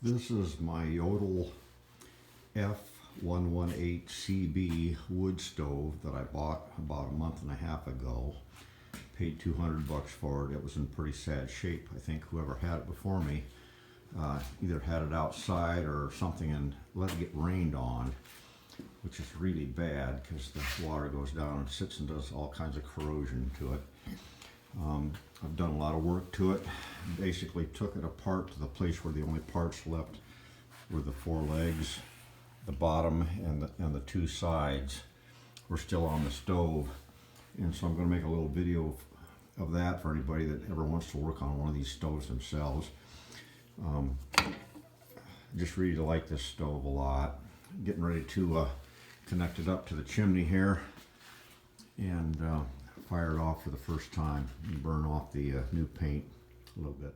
This is my Jøtul F118CB wood stove that I bought about a month and a half ago. Paid $200 for it. It was in pretty sad shape. I think whoever had it before me either had it outside or something and let it get rained on, which is really bad because the water goes down and sits and does all kinds of corrosion to it. I've done a lot of work to it. Basically took it apart to the place where the only parts left were the four legs, the bottom, and the two sides were still on the stove. And so I'm going to make a little video of that for anybody that ever wants to work on one of these stoves themselves. Just really like this stove a lot. Getting ready to connect it up to the chimney here and fire it off for the first time and burn off the new paint a little bit.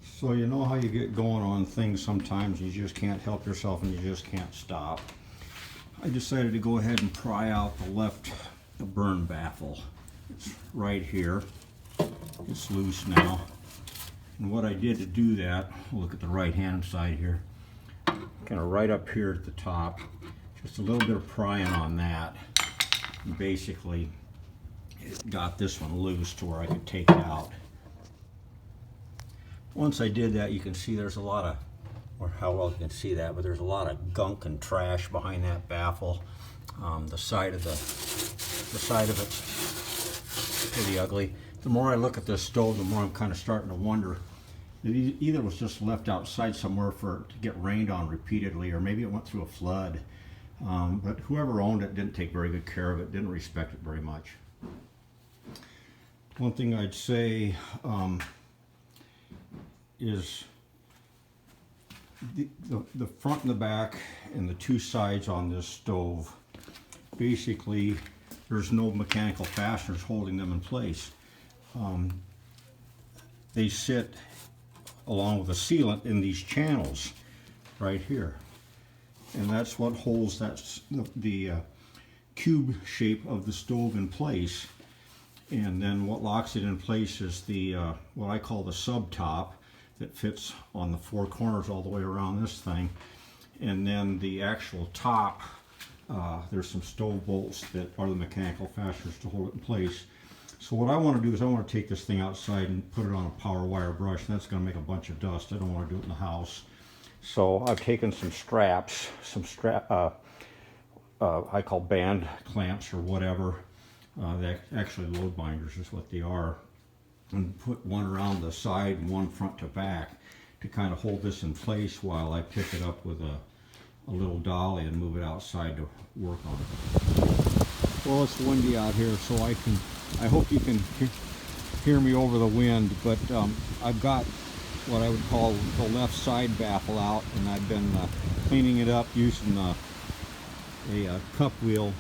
So you know how you get going on things sometimes, you just can't help yourself and you just can't stop. I decided to go ahead and pry out the burn baffle. It's right here. It's loose now. And what I did to do that, look at the right hand side here, kind of right up here at the top, just a little bit of prying on that. And basically it got this one loose to where I could take it out. Once I did that, you can see there's a lot of, or how well you can see that, but there's a lot of gunk and trash behind that baffle. The side of it's pretty ugly. The more I look at this stove, the more I'm kind of starting to wonder. It either was just left outside somewhere to get rained on repeatedly, or maybe it went through a flood. But whoever owned it didn't take very good care of it, didn't respect it very much. One thing I'd say is the front and the back and the two sides on this stove, basically there's no mechanical fasteners holding them in place. They sit along with a sealant in these channels right here, and that's what holds the cube shape of the stove in place. And then what locks it in place is the what I call the sub top that fits on the four corners all the way around this thing. And then the actual top, there's some stove bolts that are the mechanical fasteners to hold it in place. So what I want to do is I want to take this thing outside and put it on a power wire brush, and that's going to make a bunch of dust. I don't want to do it in the house. So I've taken some straps, I call band clamps or whatever. They're actually load binders is what they are. And put one around the side and one front to back to kind of hold this in place while I pick it up with a little dolly and move it outside to work on it. Well, it's windy out here, so I hope you can hear me over the wind, but I've got what I would call the left side baffle out, and I've been cleaning it up using a cup wheel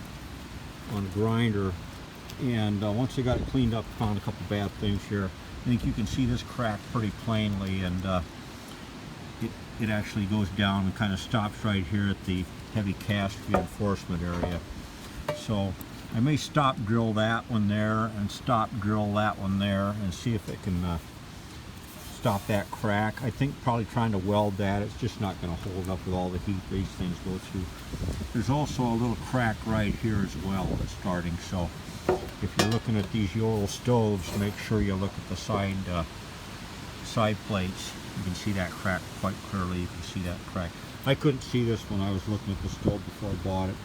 on a grinder. And once I got it cleaned up, found a couple bad things here. I think you can see this crack pretty plainly, and it actually goes down and kind of stops right here at the heavy cast reinforcement area. So I may stop drill that one there and stop drill that one there and see if it can stop that crack. I think probably trying to weld that, it's just not going to hold up with all the heat these things go through. There's also a little crack right here as well that's starting. So if you're looking at these Jøtul stoves, make sure you look at the side plates. You can see that crack quite clearly. You can see that crack. I couldn't see this when I was looking at the stove before I bought it.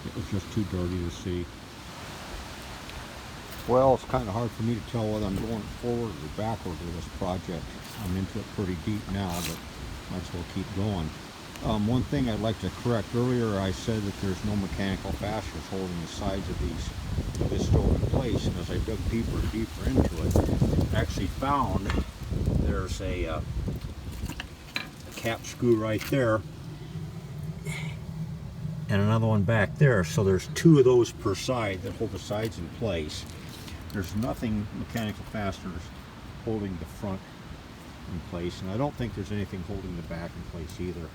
It was just too dirty to see. Well, it's kind of hard for me to tell whether I'm going forward or backward with this project. I'm into it pretty deep now, but might as well keep going. One thing I'd like to correct. Earlier I said that there's no mechanical fasteners holding the sides of this stove in place, and as I dug deeper and deeper into it, I actually found there's a cap screw right there and another one back there. So there's two of those per side that hold the sides in place. There's nothing mechanical fasteners holding the front in place, and I don't think there's anything holding the back in place either.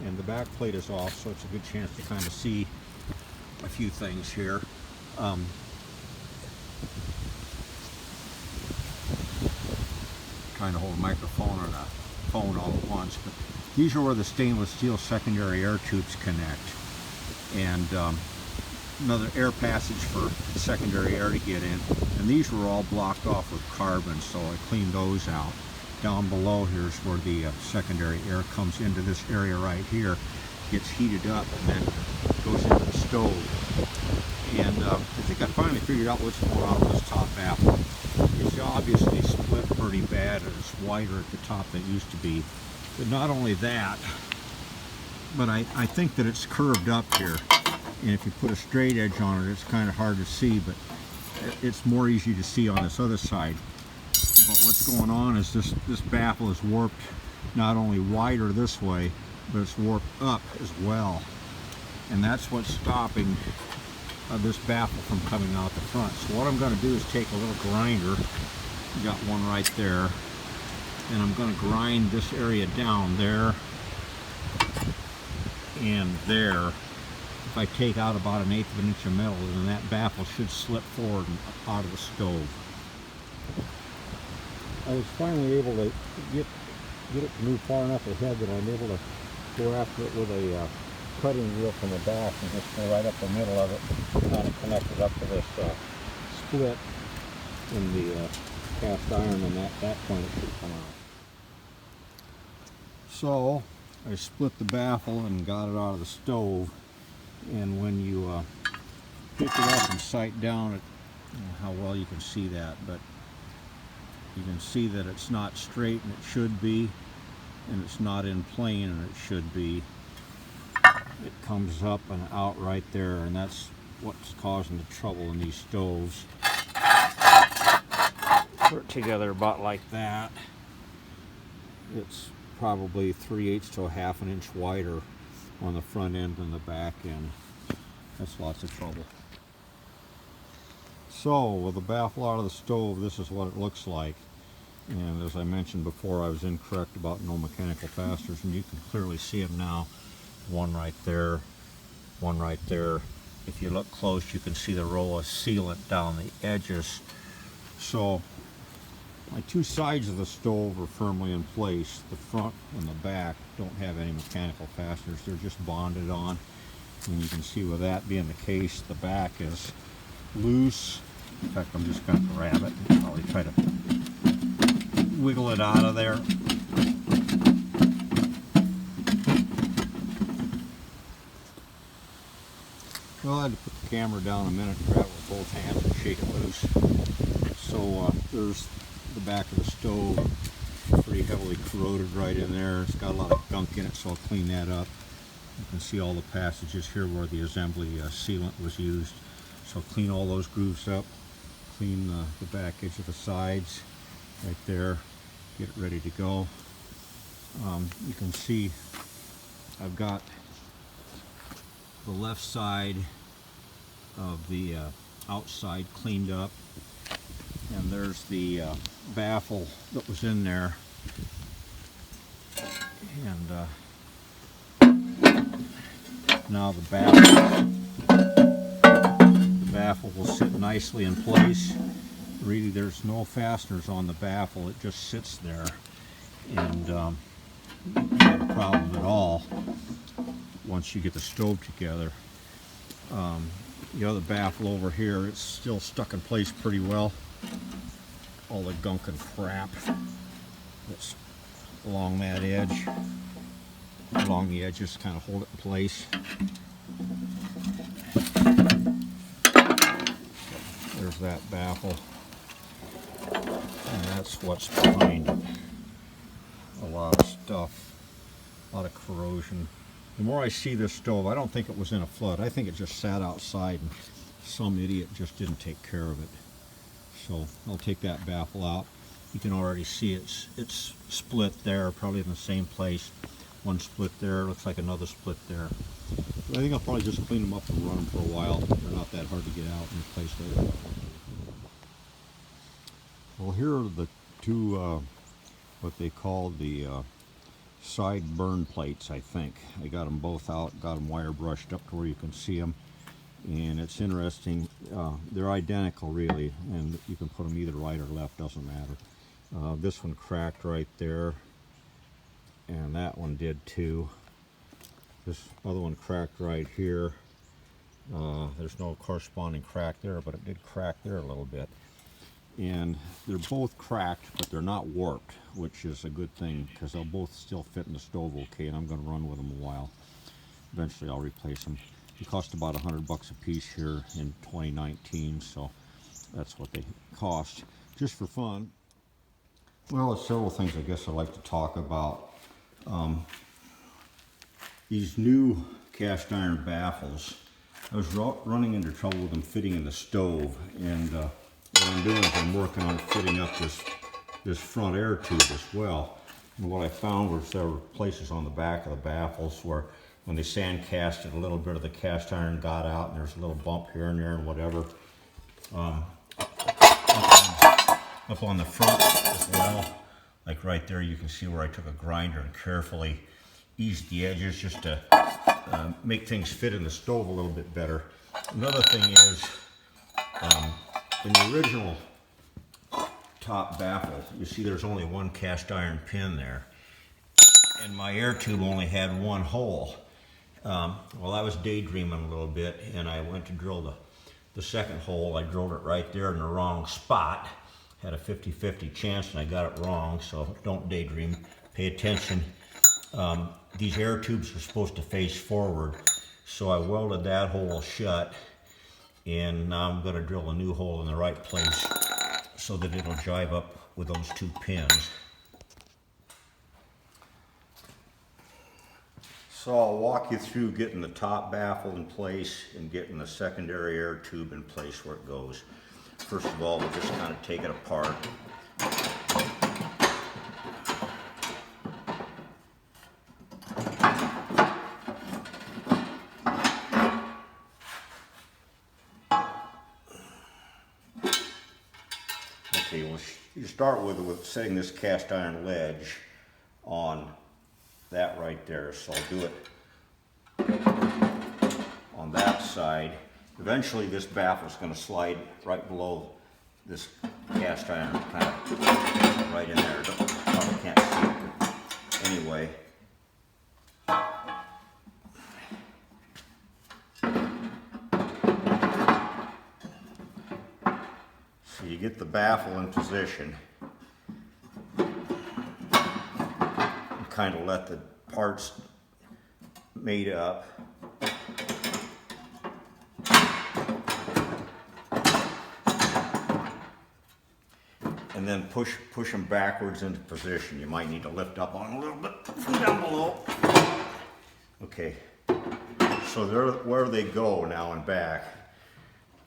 And the back plate is off, so it's a good chance to kind of see a few things here. Trying to hold a microphone and a phone all at once, but these are where the stainless steel secondary air tubes connect, and another air passage for secondary air to get in, and these were all blocked off with carbon, so I cleaned those out. Down below here's where the secondary air comes into this area right here, gets heated up, and then goes into the stove. And I think I finally figured out what's going on with this top baffle. It's obviously split pretty bad, and it's wider at the top than it used to be. But not only that, but I think that it's curved up here. And if you put a straight edge on it, it's kind of hard to see, but it's more easy to see on this other side. But what's going on is this baffle is warped not only wider this way, but it's warped up as well. And that's what's stopping this baffle from coming out the front. So what I'm going to do is take a little grinder, got one right there, and I'm going to grind this area down there and there. If I take out about 1/8 of an inch of metal, then that baffle should slip forward and out of the stove. I was finally able to get it to move far enough ahead that I'm able to go after it with a cutting wheel from the back and just go right up the middle of it, kind of connect it up to this split in the cast iron, and at that point it should come out. So I split the baffle and got it out of the stove, and when you pick it up and sight down, I don't know how well you can see that, but you can see that it's not straight and it should be, and it's not in plane and it should be. It comes up and out right there, and that's what's causing the trouble in these stoves. Put it together about like that. It's probably 3/8 to 1/2 an inch wider on the front end than the back end. That's lots of trouble. So with the baffle out of the stove, this is what it looks like. And as I mentioned before, I was incorrect about no mechanical fasteners, and you can clearly see them now. One right there, one right there. If you look close, you can see the roll of sealant down the edges. So my two sides of the stove are firmly in place. The front and the back don't have any mechanical fasteners. They're just bonded on. And you can see with that being the case, the back is loose. In fact, I'm just going to grab it and probably try to wiggle it out of there. Well, I had to put the camera down a minute and grab it with both hands and shake it loose. So there's the back of the stove, pretty heavily corroded right in there. It's got a lot of gunk in it, so I'll clean that up. You can see all the passages here where the assembly sealant was used. So clean all those grooves up, clean the back edge of the sides right there, get it ready to go. You can see I've got the left side of the outside cleaned up, and there's the baffle that was in there, and now the baffle will sit nicely in place. Really, there's no fasteners on the baffle, it just sits there, and not a problem at all once you get the stove together. The other baffle over here, it's still stuck in place pretty well. All the gunk and crap that's along that edge, along the edges, kind of hold it in place. There's that baffle, and that's what's behind it. A lot of stuff, a lot of corrosion. The more I see this stove, I don't think it was in a flood. I think it just sat outside and some idiot just didn't take care of it. So I'll take that baffle out. You can already see it's split there, probably in the same place. One split there, looks like another split there. But I think I'll probably just clean them up and run them for a while. They're not that hard to get out and replace later. Well, here are the two, what they call the side burn plates, I think. I got them both out, got them wire brushed up to where you can see them. And it's interesting, they're identical really, and you can put them either right or left, doesn't matter. This one cracked right there, and that one did too. This other one cracked right here. There's no corresponding crack there, but it did crack there a little bit. And they're both cracked, but they're not warped, which is a good thing because they'll both still fit in the stove okay, and I'm going to run with them a while. Eventually I'll replace them. They cost about $100 a piece here in 2019, so that's what they cost, just for fun. Well, there's several things I guess I'd like to talk about. These new cast iron baffles, I was running into trouble with them fitting in the stove, and what I'm doing is I'm working on fitting up this front air tube as well. And what I found was there were places on the back of the baffles where when they sand casted, a little bit of the cast iron got out, and there's a little bump here and there and whatever. Up on the front as well, like right there, you can see where I took a grinder and carefully eased the edges just to make things fit in the stove a little bit better. Another thing is, in the original top baffle, you see there's only one cast iron pin there, and my air tube only had one hole. Well, I was daydreaming a little bit, and I went to drill the second hole. I drilled it right there in the wrong spot. Had a 50-50 chance, and I got it wrong, so don't daydream. Pay attention. These air tubes are supposed to face forward, so I welded that hole shut, and now I'm going to drill a new hole in the right place so that it'll jive up with those two pins. So I'll walk you through getting the top baffle in place and getting the secondary air tube in place where it goes. First of all, we'll just kind of take it apart. Okay, well, you start with setting this cast iron ledge on that right there. So I'll do it on that side. Eventually this baffle is going to slide right below this cast iron, kind of right in there. Probably can't see it, but anyway. So you get the baffle in position. Kind of let the parts made up. And then push them backwards into position. You might need to lift up on them a little bit from down below. Okay, so there, where they go now and back.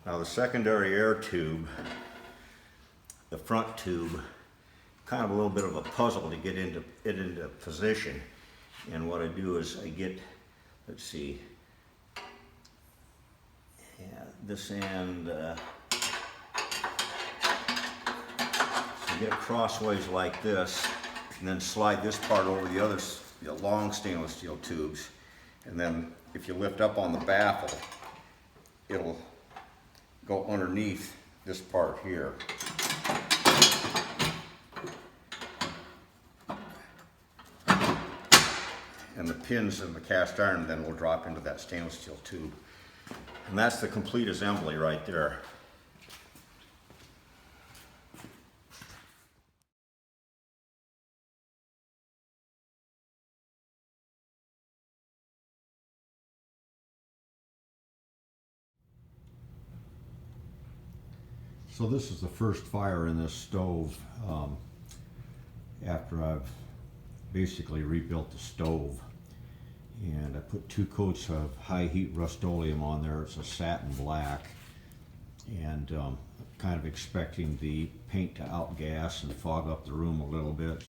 Now the secondary air tube, the front tube, kind of a little bit of a puzzle to get it into position. And what I do is I get, let's see, yeah, this end, so you get crossways like this, and then slide this part over the other long stainless steel tubes. And then if you lift up on the baffle, it'll go underneath this part here. And the pins in the cast iron then will drop into that stainless steel tube. And that's the complete assembly right there. So this is the first fire in this stove after I've basically rebuilt the stove. And I put 2 coats of high heat Rust-Oleum on there. It's a satin black, and kind of expecting the paint to outgas and fog up the room a little bit.